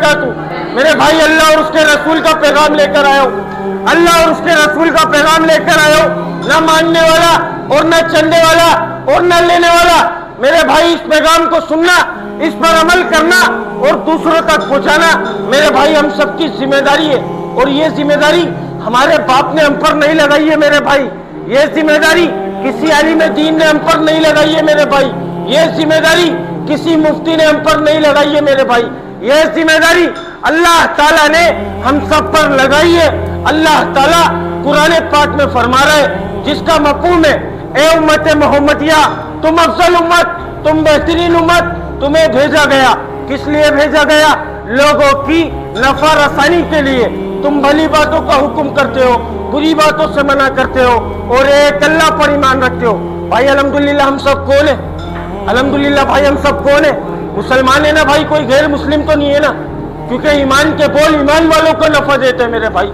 वबरकातुहू। मेरे भाई, अल्लाह और उसके रसूल का पैगाम लेकर आया हूँ, अल्लाह और उसके रसूल का पैगाम लेकर आया हूँ। न मानने वाला और न चलने वाला और न लेने वाला। मेरे भाई, इस पैगाम को सुनना, इस पर अमल करना और दूसरों तक पहुंचाना मेरे भाई हम सबकी जिम्मेदारी है। और ये जिम्मेदारी हमारे बाप ने हम पर नहीं लगाई है मेरे भाई, ये जिम्मेदारी किसी आलिम दीन ने हम पर नहीं लगाई है मेरे भाई, ये जिम्मेदारी किसी मुफ्ती ने हम पर नहीं लगाई है मेरे भाई, ये जिम्मेदारी अल्लाह ताला ने हम सब पर लगाई है। अल्लाह ताला कुरान पाक में फरमा रहा है, जिसका मफ़हूम है, ए उम्मत मोहम्मदिया, तुम अफजल उम्मत, तुम बेहतरीन उम्मत, तुम्हें भेजा गया। किस लिए भेजा गया? लोगों की नफा रसानी के लिए। तुम भली बातों का हुक्म करते हो, बुरी बातों से मना करते हो और एक अल्लाह पर ईमान रखते हो। भाई अल्हम्दुलिल्लाह हम सब कौन है? अल्हम्दुलिल्लाह भाई हम सब कौन है? मुसलमान है ना भाई, कोई गैर मुस्लिम तो नहीं है ना? क्योंकि ईमान के बोल ईमान वालों को नफा देते हैं मेरे भाई,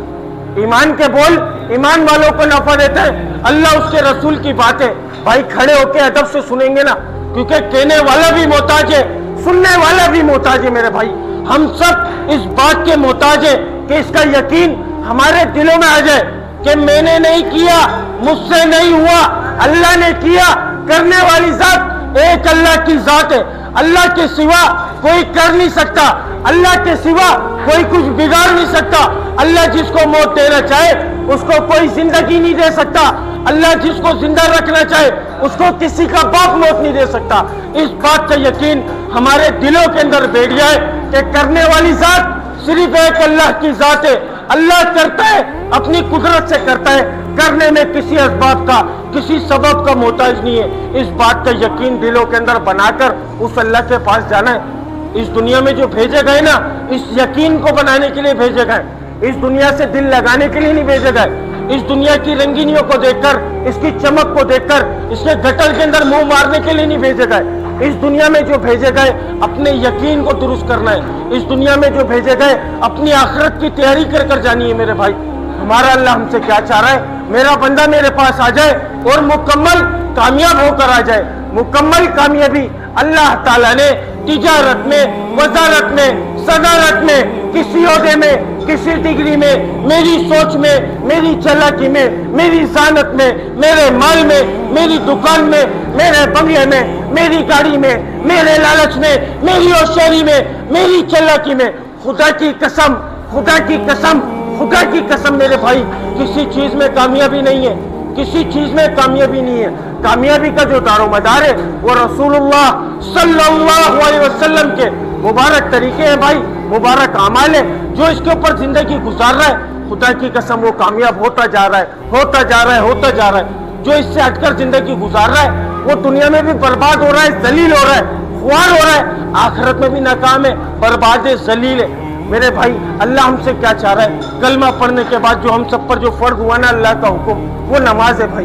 ईमान के बोल ईमान वालों को नफा देते हैं। अल्लाह उसके रसूल की बात है भाई, खड़े होकर अदब से सुनेंगे ना, क्योंकि कहने वाला भी मोहताज है, सुनने वाला भी मोहताज है मेरे भाई। हम सब इस बात के मोहताज है कि इसका यकीन हमारे दिलों में आ जाए कि मैंने नहीं किया, मुझसे नहीं हुआ, अल्लाह ने किया। करने वाली जात एक अल्लाह की जात है, अल्लाह के सिवा कोई कर नहीं सकता, अल्लाह के सिवा कोई कुछ बिगाड़ नहीं सकता। अल्लाह जिसको मौत देना चाहे उसको कोई जिंदगी नहीं दे सकता, अल्लाह जिसको जिंदा रखना चाहे उसको किसी का बाप मौत नहीं दे सकता। इस बात का यकीन हमारे दिलों के अंदर बैठ जाए कि करने वाली जात सिर्फ एक अल्लाह की जात है। अल्लाह करता है, अपनी कुदरत से करता है, करने में किसी असबाब का, किसी सबब का मोहताज नहीं है। इस बात का यकीन दिलों के अंदर बनाकर उस अल्लाह के पास जाना है। इस दुनिया में जो भेजे गए ना, इस यकीन को बनाने के लिए भेजे गए, इस दुनिया से दिल लगाने के लिए नहीं भेजे गए। इस दुनिया की रंगीनियों को देखकर, इसकी चमक को देखकर, इसके गटर के अंदर मुंह मारने के लिए नहीं भेजे गए। इस दुनिया में जो भेजे गए अपने यकीन को दुरुस्त करना है। इस दुनिया में जो भेजे गए अपनी आखिरत की तैयारी कर कर जानी है मेरे भाई। हमारा अल्लाह हमसे क्या चाह रहा है? मेरा बंदा मेरे पास आ जाए और मुकम्मल कामयाब होकर आ जाए। मुकम्मल कामयाबी अल्लाह ताला ने तिजारत में, वजारत में, सदारत में, किसी ओहदे में, किसी डिग्री में, मेरी सोच में, मेरी चालाकी में, मेरी जानत में, मेरे माल में, मेरी दुकान में, मेरे बंगले में, मेरी गाड़ी में, मेरे लालच में, मेरी होशियारी में, मेरी चालाकी में, खुदा की कसम, खुदा की कसम, खुदा की कसम मेरे भाई, किसी चीज में कामयाबी नहीं है, किसी चीज में कामयाबी नहीं है। कामयाबी का जो दारोमदार है वो रसूलुल्लाह सल्लल्लाहु अलैहि वसल्लम के मुबारक तरीके हैं भाई, मुबारक अमाल है। जो इसके ऊपर जिंदगी गुजार रहा है, खुदा की कसम वो कामयाब होता जा रहा है, होता जा रहा है, होता जा रहा है। जो इससे हटकर जिंदगी गुजार रहा है वो दुनिया में भी बर्बाद हो रहा है, जलील हो रहा है, खुआर हो रहा है, आखिरत में भी नाकाम है, बर्बाद है, जलील है। मेरे भाई अल्लाह हमसे क्या चाह रहा है? कलमा पढ़ने के बाद जो हम सब पर जो फर्ज हुआ ना अल्लाह का हुक्म, वो नमाज है भाई,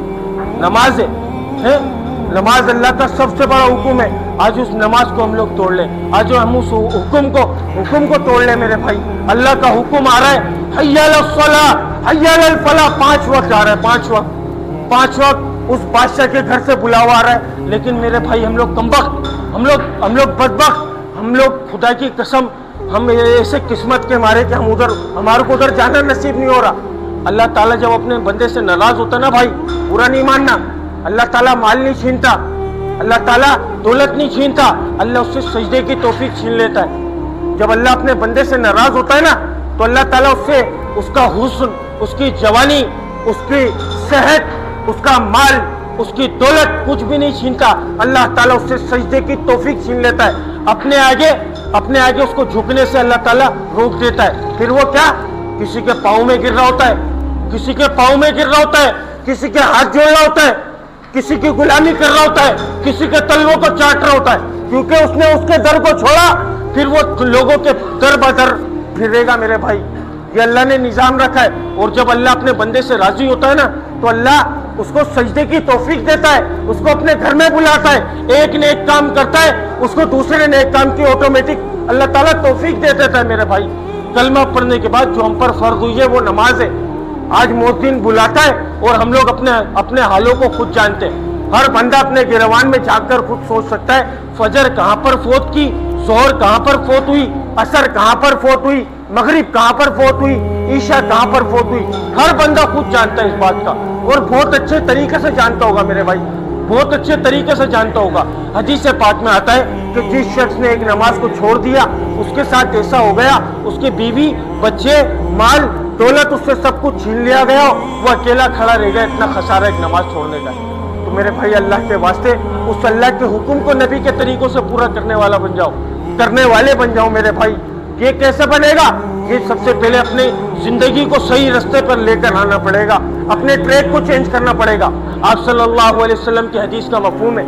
नमाज है। नमाज अल्लाह का सबसे बड़ा हुक्म है। आज उस नमाज को हम लोग तोड़ लें, आज हम उस हुक्म को तोड़ लें मेरे भाई। अल्लाह का हुक्म आ रहा है, हय्या अलस सलाह, हय्या अलल फलाह, 5 वक्त आ रहा है, 5 वक्त उस बादशाह के घर से बुलावा आ रहा है। लेकिन मेरे भाई हम लोग कमबख्त, हम लोग बदबख्त, हम लोग खुदा की कसम, हम ऐसे किस्मत के मारे कि हम उधर, हमारे को उधर जाना नसीब नहीं हो रहा। अल्लाह ताला जब अपने बंदे से नाराज होता ना भाई, बुरा नहीं मानना, अल्लाह ताला माल नहीं छीनता, अल्लाह ताला दौलत नहीं छीनता, अल्लाह उससे सजदे की तौफीक छीन लेता है। जब अल्लाह अपने बंदे से नाराज होता है ना, तो अल्लाह ताला उससे उसका हुस्न, उसकी जवानी, उसकी सेहत, उसका माल, उसकी दौलत कुछ भी नहीं छीनता। अल्लाह ताला उससे सजदे की तौफीक छीन लेता है। अपने आगे उसको झुकने से अल्लाह ताला रोक देता है। फिर वो क्या? किसी के पाँव में गिर रहा होता है, किसी के पाँव में गिर रहा होता है, किसी के हाथ जोड़ रहा होता है, किसी की गुलामी कर रहा होता है, किसी के तलवों को चाट रहा होता है, क्योंकि उसने उसके दर को छोड़ा। फिर वो लोगों के दर बदर फिरेगा मेरे भाई। ये अल्लाह ने निजाम रखा है। और जब अल्लाह अपने बंदे से राजी होता है ना, तो अल्लाह उसको सजदे की तौफीक देता है, उसको अपने घर में बुलाता है, एक नेक काम करता है, उसको दूसरे नेक काम की ऑटोमेटिक अल्लाह ताला तौफीक दे देता है मेरे भाई। कलमा पढ़ने के बाद जो हम पर फर्ज हुई है वो नमाज है। आज मुअज्जिन बुलाता है और हम लोग अपने हालों को खुद जानते हैं। हर बंदा अपने गिरवान में जाकर खुद सोच सकता है, फजर कहाँ पर फौत की, जोहर कहाँ पर फौत हुई, असर कहाँ पर फौत हुई, मगरिब कहाँ पर फौत हुई, ईशा कहाँ पर फौत हुई, हर बंदा खुद जानता है इस बात का, और बहुत अच्छे तरीके से जानता होगा मेरे भाई, बहुत अच्छे तरीके से जानता होगा। हदीस पाक में आता है कि जिस शख्स ने एक नमाज को छोड़ दिया उसके साथ ऐसा हो गया, उसके बीवी बच्चे माल दौलत उससे सब कुछ छीन लिया गया, वो अकेला खड़ा रह गया। इतना खसारा एक नमाज छोड़ने का। तो मेरे भाई अल्लाह के वास्ते उस अल्लाह के हुक्म को नबी के तरीकों से पूरा करने वाला बन जाओ, करने वाले बन जाओ मेरे भाई। ये कैसे बनेगा? ये सबसे पहले अपनी जिंदगी को सही रास्ते पर लेकर आना पड़ेगा, अपने ट्रैक को चेंज करना पड़ेगा। आप सल्लल्लाहु अलैहि वसल्लम की हदीस का मफहूम है,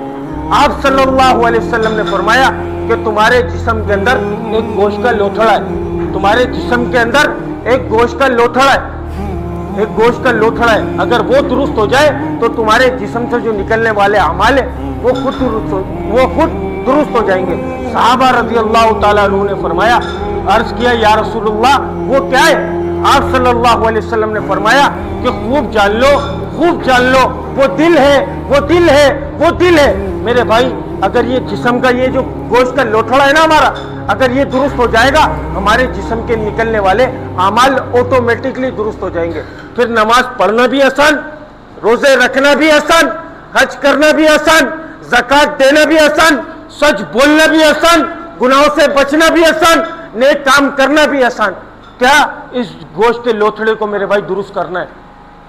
आप सल्लल्लाहु अलैहि वसल्लम ने फरमाया कि तुम्हारे जिस्म के अंदर एक गोश्त का लोथड़ा है, तुम्हारे जिस्म के अंदर एक गोश्त का लोथड़ा है, एक गोश्त का लोथड़ा है। अगर वो दुरुस्त हो जाए तो तुम्हारे जिस्म से जो निकलने वाले अमाल है वो खुद दुरुस्त हो जाएंगे। सहाबा रज़ी अल्लाह ताला अन्हु ने फरमाया, अर्ज किया या रसूलुल्लाह वो क्या है? आप सल्लल्लाहु अलैहि वसल्लम ने फरमाया कि खूब जान लो, खूब जान लो, वो दिल है, वो दिल है, वो दिल है। मेरे भाई अगर ये जिस्म का ये जो गोश्त का लोथड़ा है ना हमारा, अगर ये दुरुस्त हो जाएगा हमारे जिस्म के निकलने वाले अमाल ऑटोमेटिकली दुरुस्त हो जाएंगे। फिर नमाज पढ़ना भी आसान, रोजे रखना भी आसान, हज करना भी आसान, ज़कात देना भी आसान, सच बोलना भी आसान, गुनाहों से बचना भी आसान, नेक काम करना भी आसान। क्या इस गोश्त के लोथड़े को मेरे भाई दुरुस्त करना है?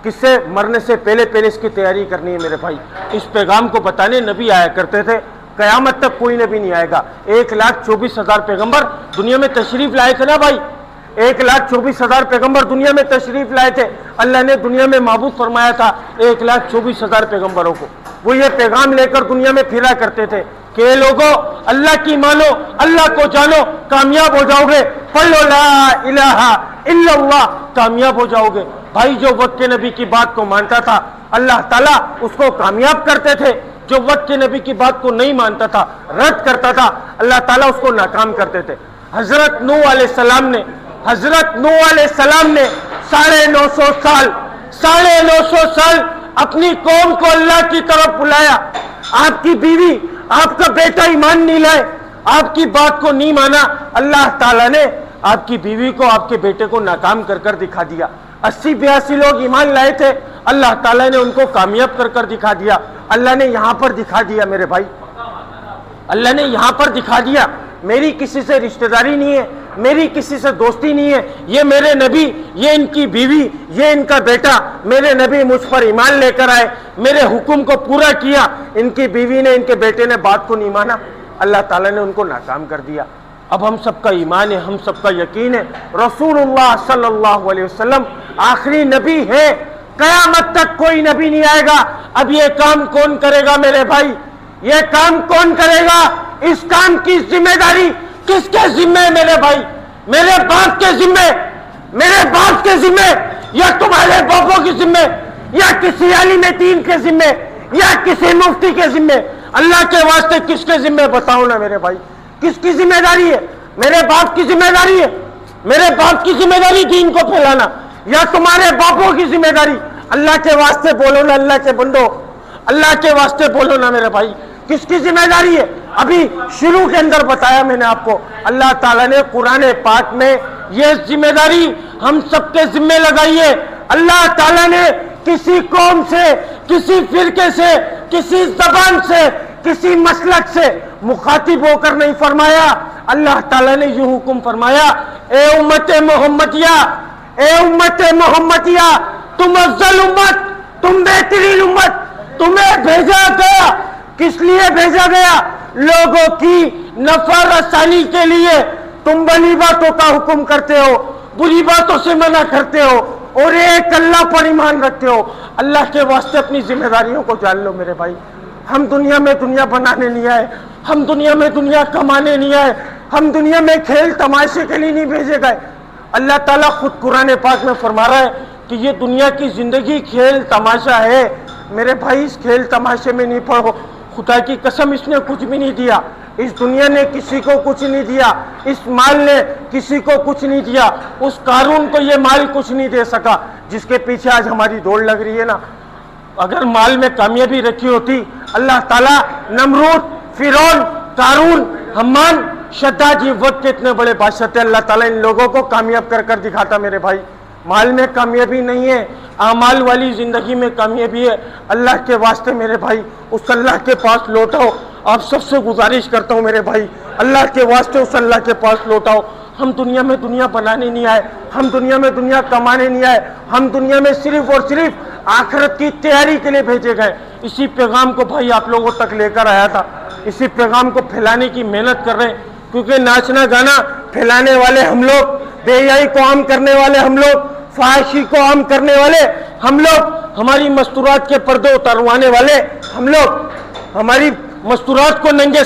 किससे? मरने से पहले पहले इसकी तैयारी करनी है मेरे भाई। इस पैगाम को बताने नबी आया करते थे, कयामत तक कोई नबी नहीं आएगा। 1,24,000 पैगंबर दुनिया में तशरीफ लाए थे ना भाई, 1,24,000 पैगंबर दुनिया में तशरीफ लाए थे। अल्लाह ने दुनिया में महबूब फरमाया था 1,24,000 पैगंबरों को, वो ये पैगाम लेकर दुनिया में फिरा करते थे कि लोगों अल्लाह की मानो, अल्लाह को जानो, कामयाब हो जाओगे, पढ़ लो ला इलाहा इल्लल्लाह, कामयाब हो जाओगे। भाई जो वक्त के नबी की बात को मानता था अल्लाह ताला उसको कामयाब करते थे, जो वक्त के नबी की बात को नहीं मानता था, रद्द करता था, अल्लाह ताला उसको नाकाम करते थे। हजरत नूह अलैहिस्सलाम ने 950 साल अपनी कौम को अल्लाह की तरफ बुलाया। आपकी बीवी, आपका बेटा ईमान नहीं लाए, आपकी बात को नहीं माना, अल्लाह ताला ने आपकी बीवी को, आपके बेटे को नाकाम कर कर दिखा दिया। 80-82 लोग ईमान लाए थे, अल्लाह ताला ने उनको कामयाब कर कर दिखा दिया। अल्लाह ने यहां पर दिखा दिया मेरे भाई, अल्लाह ने यहां पर दिखा दिया मेरी किसी से रिश्तेदारी नहीं है, मेरी किसी से दोस्ती नहीं है, ये मेरे नबी, ये इनकी बीवी, ये इनका बेटा, मेरे नबी मुझ पर ईमान लेकर आए, मेरे हुक्म को पूरा किया, इनकी बीवी ने, इनके बेटे ने बात को नहीं माना, अल्लाह ताला ने उनको नाकाम कर दिया। अब हम सबका ईमान है, हम सबका यकीन है रसूलुल्लाह सल्लल्लाहु अलैहि वसल्लम आखिरी नबी है, कयामत तक कोई नबी नहीं आएगा। अब ये काम कौन करेगा मेरे भाई? ये काम कौन करेगा? इस काम की जिम्मेदारी किसके जिम्मे है मेरे भाई? मेरे बाप के जिम्मे, मेरे बाप के जिम्मे, या तुम्हारे बापों के जिम्मे, या किसी आलिम दीन के जिम्मे, या किसी मुफ्ती के जिम्मे? अल्लाह के वास्ते किसके जिम्मे बताओ ना मेरे भाई, किसकी जिम्मेदारी है? मेरे बाप की जिम्मेदारी है, मेरे बाप की जिम्मेदारी दीन को फैलाना, या तुम्हारे बापों की जिम्मेदारी? अल्लाह के वास्ते बोलो ना, अल्लाह के बंदो, अल्लाह के वास्ते बोलो ना मेरे भाई, किसकी जिम्मेदारी है? अभी शुरू के अंदर बताया मैंने आपको, अल्लाह ताला ने कुरान पाक में ये जिम्मेदारी हम सबके जिम्मे लगाई है। अल्लाह ताला ने किसी कौम से, किसी फिरके से, किसी जबान से, किसी मसलक से मुखातिब होकर नहीं फरमाया। अल्लाह ताला ने ये हुक्म फरमाया, ए उम्मत मोहम्मदिया, ए उम्मत मोहम्मदिया, तुम अफजल उम्मत, तुम बेहतरीन उम्मत, तुम्हें भेजा गया। किस लिए भेजा गया? लोगों की नफा रसानी के लिए। तुम भली बातों का हुक्म करते हो, बुरी बातों से मना करते हो, और एक अल्लाह पर ईमान रखते हो। अल्लाह के वास्ते अपनी जिम्मेदारियों को जान लो मेरे भाई। हम दुनिया में दुनिया बनाने नहीं आए, हम दुनिया में दुनिया कमाने नहीं आए, हम दुनिया में खेल तमाशे के लिए नहीं भेजे गए। अल्लाह ताला खुद कुरान पाक में फरमा रहा है कि ये दुनिया की जिंदगी खेल तमाशा है। मेरे भाई इस खेल तमाशे में नहीं पड़ो, खुदा की कसम इसने कुछ भी नहीं दिया, इस दुनिया ने किसी को कुछ नहीं दिया, इस माल ने किसी को कुछ नहीं दिया, उस कारून को ये माल कुछ नहीं दे सका जिसके पीछे आज हमारी दौड़ लग रही है ना। अगर माल में कामयाबी रखी होती, अल्लाह ताला नमरूद, फिरौन, कारून, हम्मान शद्दाद ये वक्त के इतने बड़े बादशाह थे, अल्लाह ताला इन लोगों को कामयाब कर कर दिखाता मेरे भाई। माल में कामयाबी नहीं है, आमाल वाली जिंदगी में कामयाबी है। अल्लाह के वास्ते मेरे भाई उस अल्लाह के पास लौटाओ। आप सबसे गुजारिश करता हूँ मेरे भाई, अल्लाह के वास्ते उस अल्लाह के पास लौटाओ। हम दुनिया में दुनिया बनाने नहीं आए, हम दुनिया में दुनिया कमाने नहीं आए, हम दुनिया में सिर्फ और सिर्फ आखिरत की तैयारी के लिए भेजे गए। इसी पैगाम को भाई आप लोगों तक लेकर आया था, इसी पैगाम को फैलाने की मेहनत कर रहे हैं, क्योंकि नाचना गाना फैलाने वाले हम लोग, बेहयाई को आम करने वाले हम लोग, फाहिशी को आम करने वाले हम लोग, हमारी मस्तूरात के पर्दे उतारवाने वाले हम लोग, हमारी मस्तूरात को नंगे